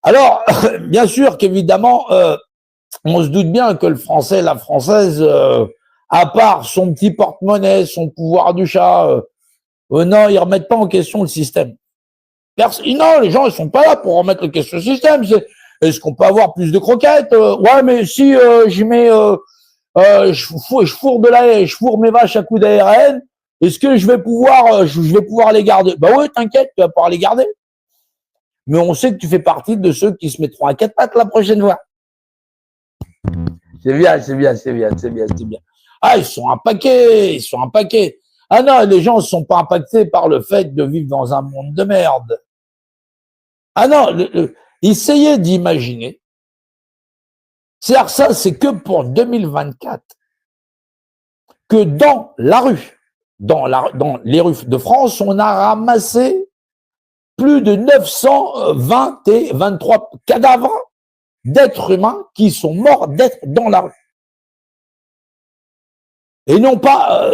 Alors, bien sûr qu'évidemment, on se doute bien que le français, la française, à part son petit porte-monnaie, son pouvoir du chat, non, ils remettent pas en question le système. Non, les gens, ils sont pas là pour remettre en question le système. Est-ce qu'on peut avoir plus de croquettes? Ouais, mais si j'y mets, je fourre de la, je fourre mes vaches à coups d'ARN, est-ce que je vais pouvoir les garder? Bah ouais, t'inquiète, tu vas pouvoir les garder. Mais on sait que tu fais partie de ceux qui se mettront à quatre pattes la prochaine fois. C'est bien, c'est bien, c'est bien, c'est bien, c'est bien. Ah, ils sont un paquet, ils sont un paquet. Ah non, les gens ne sont pas impactés par le fait de vivre dans un monde de merde. Ah non, essayez d'imaginer. C'est-à-dire ça, c'est que pour 2024, que dans la rue, dans les rues de France, on a ramassé plus de 923 cadavres d'êtres humains qui sont morts d'être dans la rue. Et non pas...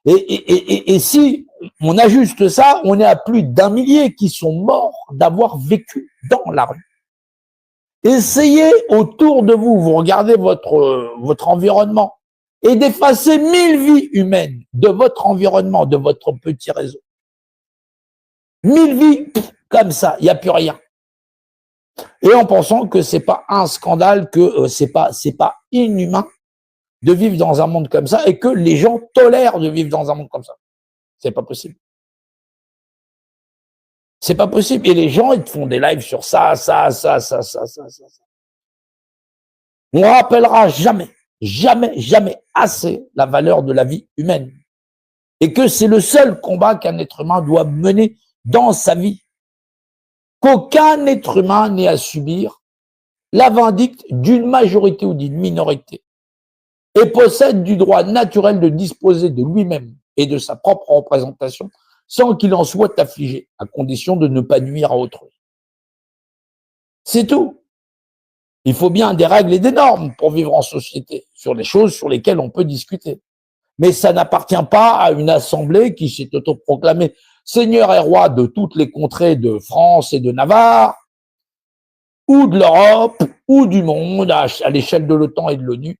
et si on ajuste ça, on est à plus d'1 millier qui sont morts d'avoir vécu dans la rue. Essayez autour de vous, vous regardez votre environnement, et d'effacer 1000 vies humaines de votre environnement, de votre petit réseau. 1000 vies, comme ça, il n'y a plus rien. Et en pensant que c'est pas un scandale, que c'est pas inhumain de vivre dans un monde comme ça et que les gens tolèrent de vivre dans un monde comme ça. C'est pas possible. C'est pas possible. Et les gens, ils te font des lives sur ça. On rappellera jamais, jamais, jamais assez la valeur de la vie humaine. Et que c'est le seul combat qu'un être humain doit mener dans sa vie. Qu'aucun être humain n'ait à subir la vindicte d'une majorité ou d'une minorité et possède du droit naturel de disposer de lui-même et de sa propre représentation sans qu'il en soit affligé, à condition de ne pas nuire à autrui. C'est tout. Il faut bien des règles et des normes pour vivre en société, sur les choses sur lesquelles on peut discuter. Mais ça n'appartient pas à une assemblée qui s'est autoproclamée seigneur et roi de toutes les contrées de France et de Navarre, ou de l'Europe, ou du monde, à l'échelle de l'OTAN et de l'ONU,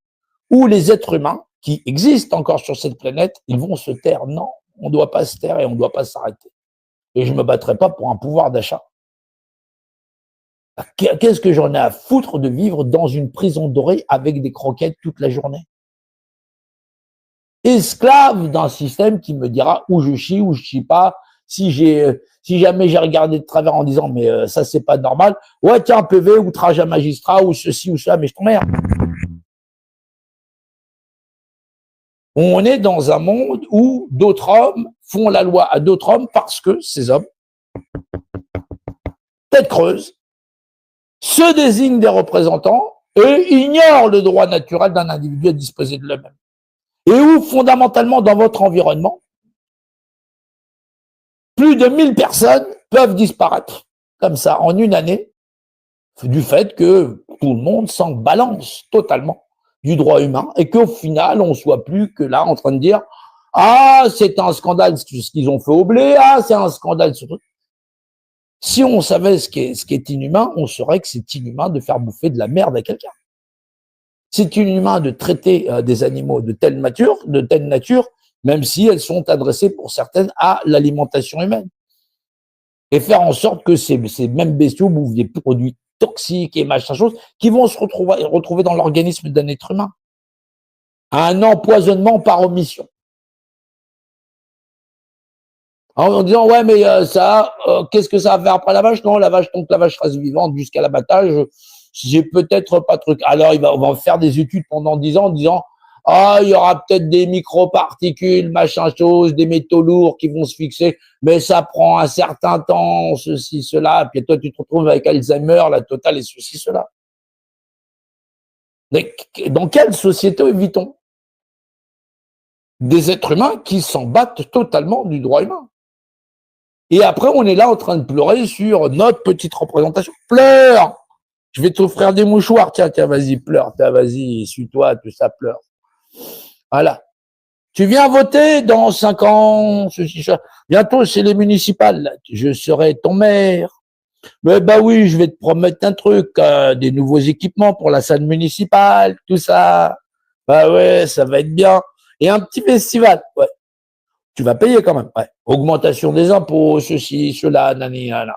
où les êtres humains qui existent encore sur cette planète, ils vont se taire. Non, on ne doit pas se taire et on ne doit pas s'arrêter. Et je ne me battrai pas pour un pouvoir d'achat. Qu'est-ce que j'en ai à foutre de vivre dans une prison dorée avec des croquettes toute la journée? Esclave d'un système qui me dira où je chie, où je chie pas, si jamais j'ai regardé de travers en disant mais ça c'est pas normal, ouais tiens PV, outrage à magistrat, ou ceci ou cela, mais je t'emmerde. On est dans un monde où d'autres hommes font la loi à d'autres hommes parce que ces hommes, tête creuse, se désignent des représentants et ignorent le droit naturel d'un individu à disposer de lui-même. Et où, fondamentalement, dans votre environnement, plus de 1000 personnes peuvent disparaître, comme ça, en une année, du fait que tout le monde s'en balance totalement du droit humain et qu'au final, on soit plus que là en train de dire « Ah, c'est un scandale ce qu'ils ont fait au blé, ah, c'est un scandale ce truc ». Si on savait ce qui est inhumain, on saurait que c'est inhumain de faire bouffer de la merde à quelqu'un. C'est inhumain de traiter des animaux de telle nature, même si elles sont adressées pour certaines à l'alimentation humaine. Et faire en sorte que ces mêmes bestiaux bouffent des produits toxiques et machin chose qui vont se retrouver dans l'organisme d'un être humain. Un empoisonnement par omission. En disant, ouais, mais qu'est-ce que ça va faire après la vache? Non, la vache, tant que la vache reste vivante jusqu'à l'abattage, j'ai peut-être pas de truc. Alors, on va faire des études pendant 10 ans en disant, ah, il y aura peut-être des microparticules, machin chose, des métaux lourds qui vont se fixer, mais ça prend un certain temps, ceci, cela, puis toi, tu te retrouves avec Alzheimer, la totale et ceci, cela. Mais dans quelle société vit-on? Des êtres humains qui s'en battent totalement du droit humain. Et après, on est là en train de pleurer sur notre petite représentation. Pleure! Je vais t'offrir des mouchoirs. Tiens, vas-y, pleure. Tiens, vas-y, suis-toi, tout ça, pleure. Voilà. Tu viens voter dans 5 ans, ceci, ça. Bientôt, c'est les municipales. Je serai ton maire. Mais bah oui, je vais te promettre un truc, des nouveaux équipements pour la salle municipale, tout ça. Bah ouais, ça va être bien. Et un petit festival, ouais. Tu vas payer quand même, ouais. Augmentation des impôts, ceci, cela, nani, nana.